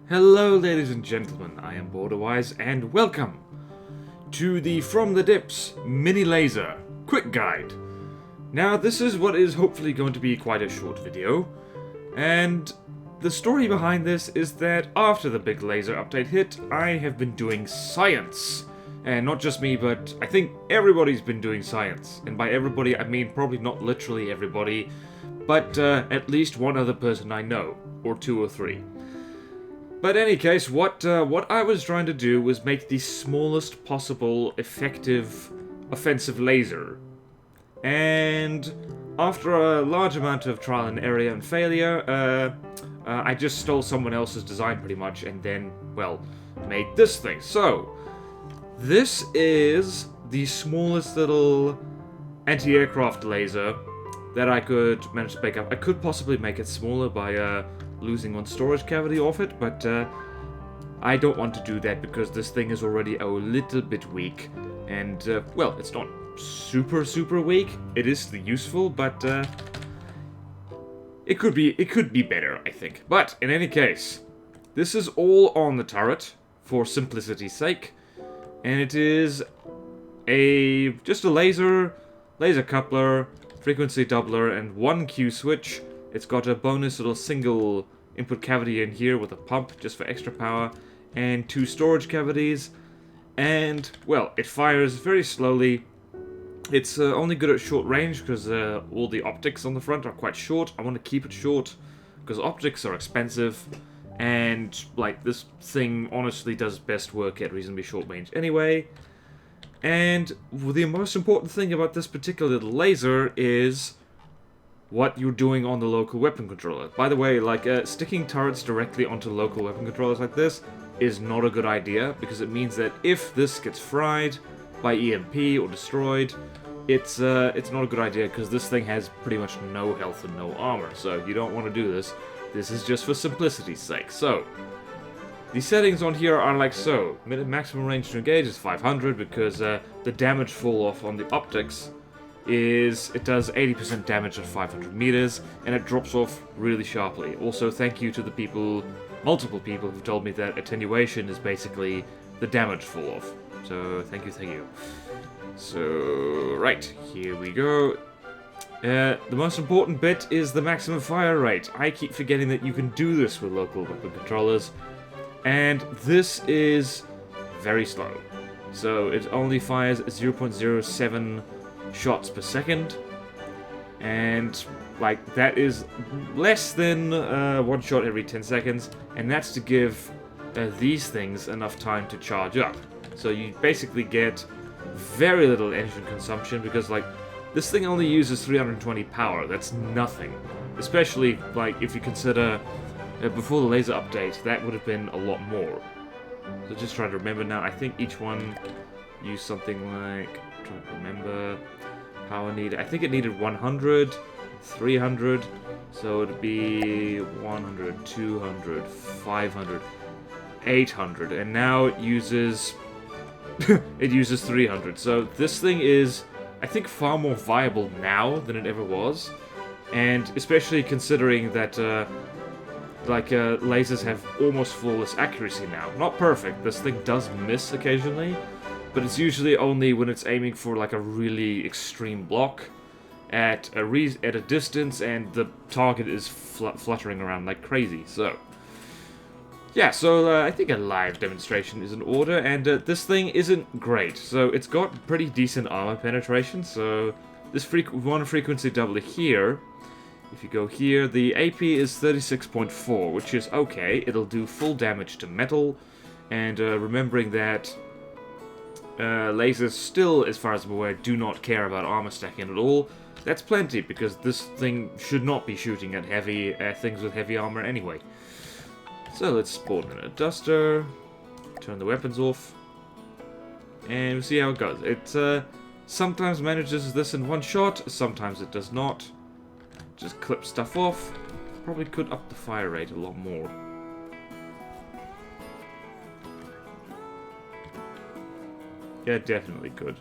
Hello ladies and gentlemen, I am BorderWise and welcome to the From the Dips Mini Laser Quick Guide. Now this is what is hopefully going to be quite a short video, and the story behind this is that after the big laser update hit, I have been doing science. And not just me, but I think everybody's been doing science. And by everybody I mean probably not literally everybody, but at least one other person I know, or two or three. But in any case, what I was trying to do was make the smallest possible effective offensive laser. And after a large amount of trial and error and failure, I just stole someone else's design pretty much and then, well, made this thing. So, this is the smallest little anti-aircraft laser that I could manage to make up. I could possibly make it smaller by losing one storage cavity off it, but I don't want to do that because this thing is already a little bit weak. And, well, it's not super weak. It is useful, but it could be better, I think. But, in any case, this is all on the turret, for simplicity's sake. And it is just a laser coupler, frequency doubler, and one Q switch. It's got a bonus little single input cavity in here with a pump just for extra power, and two storage cavities. And, well, it fires very slowly. It's only good at short range because all the optics on the front are quite short. I want to keep it short because optics are expensive. And, like, this thing honestly does best work at reasonably short range anyway. And the most important thing about this particular little laser is what you're doing on the local weapon controller. By the way, like, sticking turrets directly onto local weapon controllers like this is not a good idea, because it means that if this gets fried by EMP or destroyed, it's not a good idea, because this thing has pretty much no health and no armor, so you don't want to do this. This is just for simplicity's sake. So, the settings on here are like so. Maximum range to engage is 500 because the damage fall off on the optics is, it does 80% damage at 500 meters, and it drops off really sharply. Also, thank you to the multiple people who've told me that attenuation is basically the damage fall off. So, thank you. So, right, here we go. The most important bit is the maximum fire rate. I keep forgetting that you can do this with local weapon controllers, and this is very slow. So it only fires 0.07 shots per second, and like that is less than one shot every 10 seconds, and that's to give these things enough time to charge up. So you basically get very little engine consumption because, like, this thing only uses 320 power. That's nothing. Especially, like, if you consider before the laser update, that would have been a lot more. So just trying to remember now. I think each one used something like, trying to remember, power needed. I think it needed 100, 300. So it'd be 100, 200, 500, 800. And now it uses it uses 300. So this thing is, I think, far more viable now than it ever was, and especially considering that lasers have almost flawless accuracy now. Not perfect, this thing does miss occasionally, but it's usually only when it's aiming for like a really extreme block at a distance and the target is fluttering around like crazy. So yeah, so I think a live demonstration is in order, and this thing isn't great. So it's got pretty decent armor penetration, so this one frequency doubler here, if you go here, the AP is 36.4, which is okay. It'll do full damage to metal, and remembering that lasers still, as far as I'm aware, do not care about armor stacking at all, that's plenty, because this thing should not be shooting at things with heavy armor anyway. So let's spawn in a duster, turn the weapons off, and we'll see how it goes. It sometimes manages this in one shot, sometimes it does not. Just clip stuff off. Probably could up the fire rate a lot more. Yeah, definitely could.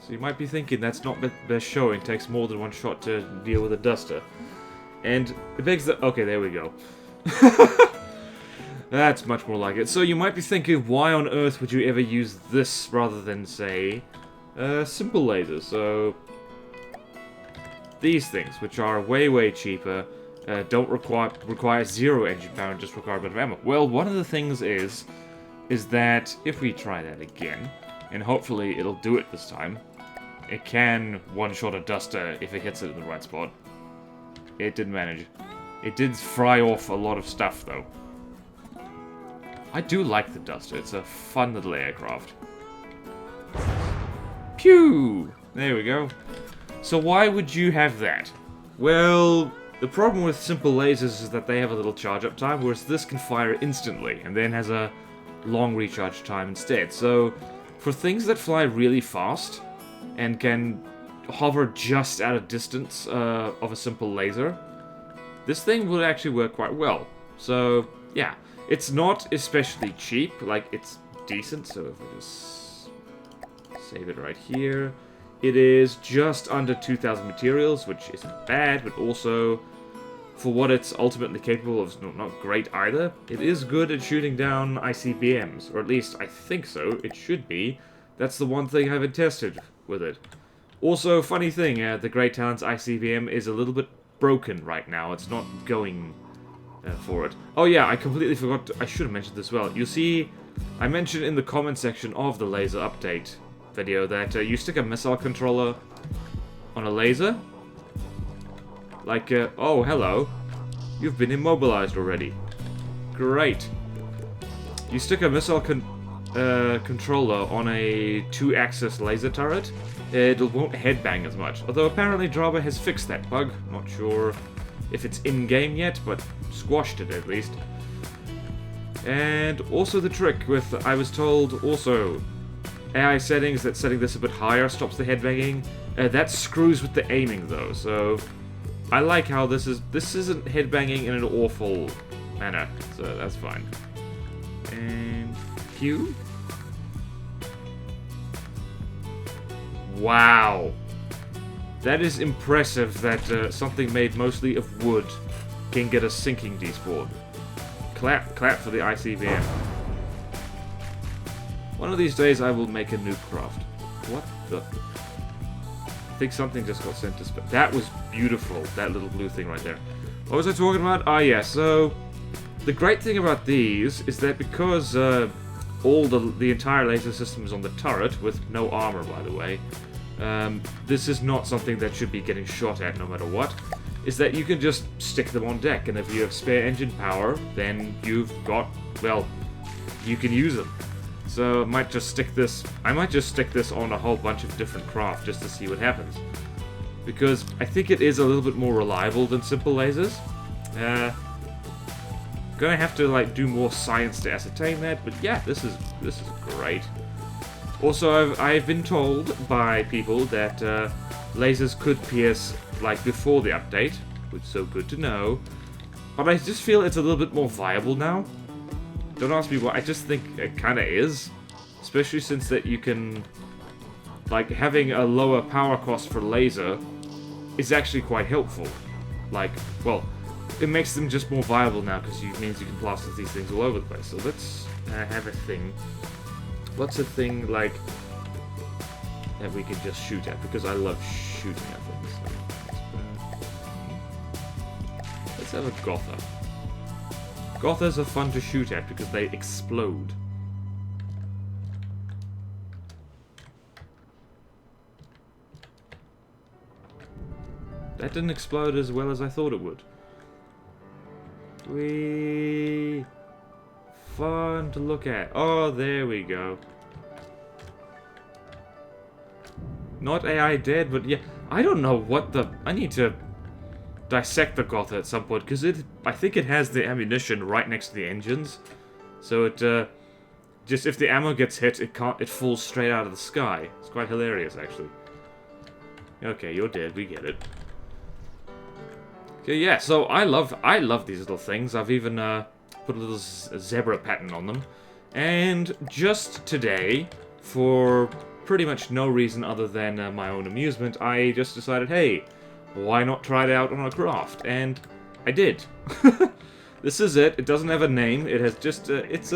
So you might be thinking that's not best showing, takes more than one shot to deal with a duster. And it begs the... Okay, there we go. That's much more like it. So you might be thinking, why on earth would you ever use this rather than, say, simple lasers? So these things, which are way, way cheaper, don't require zero engine power and just require a bit of ammo. Well, one of the things is that if we try that again, and hopefully it'll do it this time, it can one-shot a duster if it hits it in the right spot. It didn't manage. It did fry off a lot of stuff, though. I do like the duster. It's a fun little aircraft. Pew! There we go. So why would you have that? Well, the problem with simple lasers is that they have a little charge-up time, whereas this can fire instantly, and then has a long recharge time instead. So, for things that fly really fast, and can hover just at a distance of a simple laser, this thing would actually work quite well. So, yeah. It's not especially cheap, like, it's decent, so if I just save it right here. It is just under 2,000 materials, which isn't bad, but also, for what it's ultimately capable of, not great either. It is good at shooting down ICBMs, or at least I think so, it should be. That's the one thing I haven't tested with it. Also, funny thing, the Great Talents ICBM is a little bit broken right now, it's not going... for it. Oh yeah, I completely forgot. I should have mentioned this as well. You see, I mentioned in the comment section of the laser update video that you stick a missile controller on a laser. Like, oh, hello. You've been immobilized already. Great. You stick a missile controller on a 2-axis laser turret, it won't headbang as much. Although apparently Draba has fixed that bug. Not sure if it's in-game yet, but squashed it at least. And also the trick with, I was told, also, AI settings, that setting this a bit higher stops the headbanging. That screws with the aiming though, so I like how this isn't headbanging in an awful manner, so that's fine. And Q? Wow. That is impressive that something made mostly of wood can get a sinking despawn. Clap for the ICBM. One of these days I will make a nuke craft. What the... I think something just got sent to space. That was beautiful, that little blue thing right there. What was I talking about? Ah, yeah, so... The great thing about these is that because all the entire laser system is on the turret, with no armor, by the way, this is not something that should be getting shot at no matter what, is that you can just stick them on deck, and if you have spare engine power, then you've got, well, you can use them. So I might just stick this on a whole bunch of different craft just to see what happens. Because I think it is a little bit more reliable than simple lasers. Gonna have to like do more science to ascertain that, but yeah, this is great. Also, I've been told by people that lasers could pierce like before the update, which is so good to know. But I just feel it's a little bit more viable now. Don't ask me why, I just think it kind of is. Especially since that you can, like, having a lower power cost for laser is actually quite helpful. Like, well, it makes them just more viable now because it means you can blast these things all over the place. So let's have a thing. What's a thing, like, that we can just shoot at? Because I love shooting at things. Let's have a Gotha. Gothas are fun to shoot at because they explode. That didn't explode as well as I thought it would. Whee! Fun to look at. Oh, there we go. Not AI dead, but yeah. I don't know what the... I need to dissect the Gotha at some point, because I think it has the ammunition right next to the engines. So it, just if the ammo gets hit, it falls straight out of the sky. It's quite hilarious, actually. Okay, you're dead, we get it. Okay, yeah, so I love these little things. I've even, put a little zebra pattern on them. And just today, for pretty much no reason other than my own amusement, I just decided, hey, why not try it out on a craft? And I did. This is it. It doesn't have a name. It has just it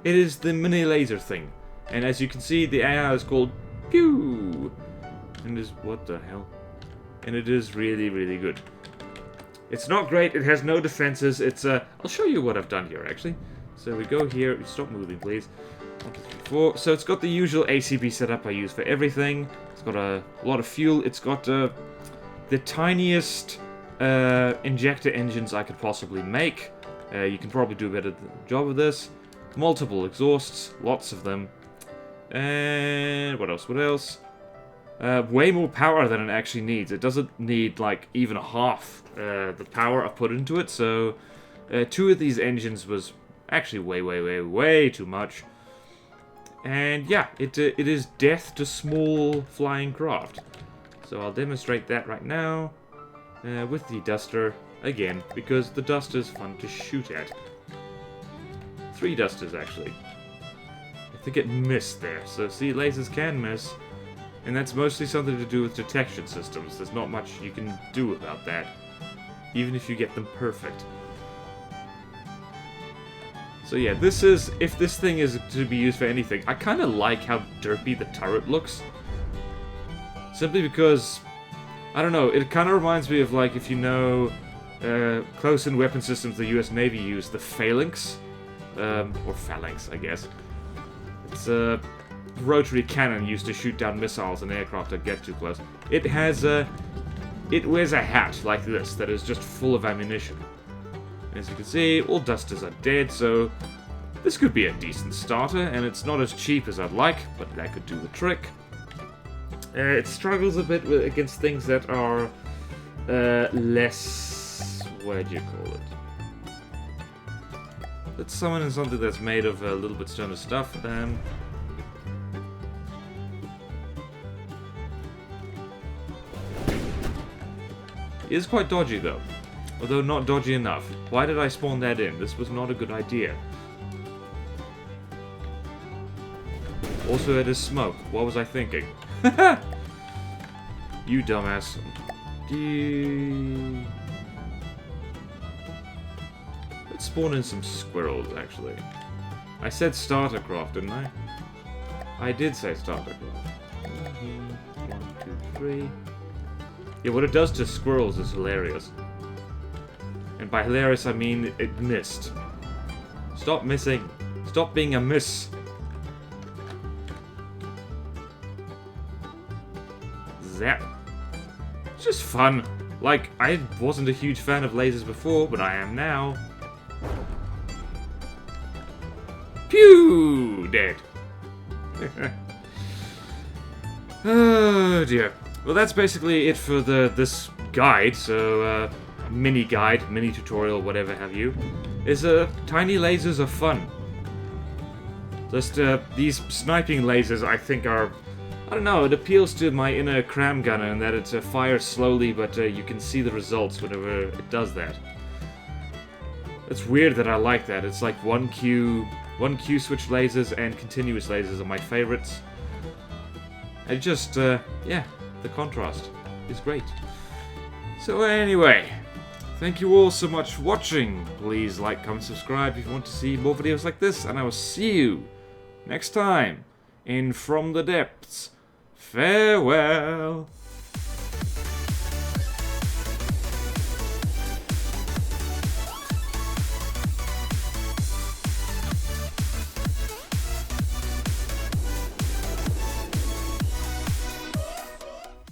is the mini laser thing. And as you can see, the AI is called Pew. And is what the hell? And it is really, really good. It's not great. It has no defenses. It's I'll show you what I've done here actually. So we go here. Stop moving, please. 1, 2, 3, 4. So it's got the usual ACB setup I use for everything. It's got a lot of fuel. It's got the tiniest injector engines I could possibly make. You can probably do a better job of this. Multiple exhausts, lots of them. And what else? What else? Way more power than it actually needs. It doesn't need like even half the power I put into it. So 2 of these engines was actually way too much. And yeah, it is death to small flying craft. So I'll demonstrate that right now with the duster again, because the duster is fun to shoot at. 3 dusters actually. I think it missed there. So see, lasers can miss, and that's mostly something to do with detection systems. There's not much you can do about that, even if you get them perfect. So yeah, this is, if this thing is to be used for anything, I kind of like how derpy the turret looks. Simply because, I don't know, it kind of reminds me of, like, if you know close-in weapon systems the US Navy use, the phalanx, or phalanx, I guess. It's a rotary cannon used to shoot down missiles and aircraft that get too close. It has it wears a hat like this that is just full of ammunition. As you can see, all dusters are dead, so this could be a decent starter, and it's not as cheap as I'd like, but that could do the trick. It struggles a bit against things that are less... what do you call it? Let's summon in something that's made of a little bit sterner stuff. It is quite dodgy though. Although not dodgy enough. Why did I spawn that in? This was not a good idea. Also it is smoke. What was I thinking? You dumbass. Let's spawn in some squirrels, actually. I said starter craft, didn't I? I did say starter craft. 1, 2, 3. Yeah, what it does to squirrels is hilarious. And by hilarious, I mean it missed. Stop missing. Stop being a miss. Zap. It's just fun. Like, I wasn't a huge fan of lasers before, but I am now. Pew! Dead. Oh dear. Well, that's basically it for this guide. So, mini guide, mini tutorial, whatever have you. Is tiny lasers are fun. Just these sniping lasers, I think, are, I don't know. It appeals to my inner cram gunner in that it fires slowly, but you can see the results whenever it does that. It's weird that I like that. It's like 1Q switch lasers and continuous lasers are my favorites. And just, yeah, the contrast is great. So anyway, thank you all so much for watching. Please like, comment, subscribe if you want to see more videos like this, and I will see you next time in From the Depths. Farewell.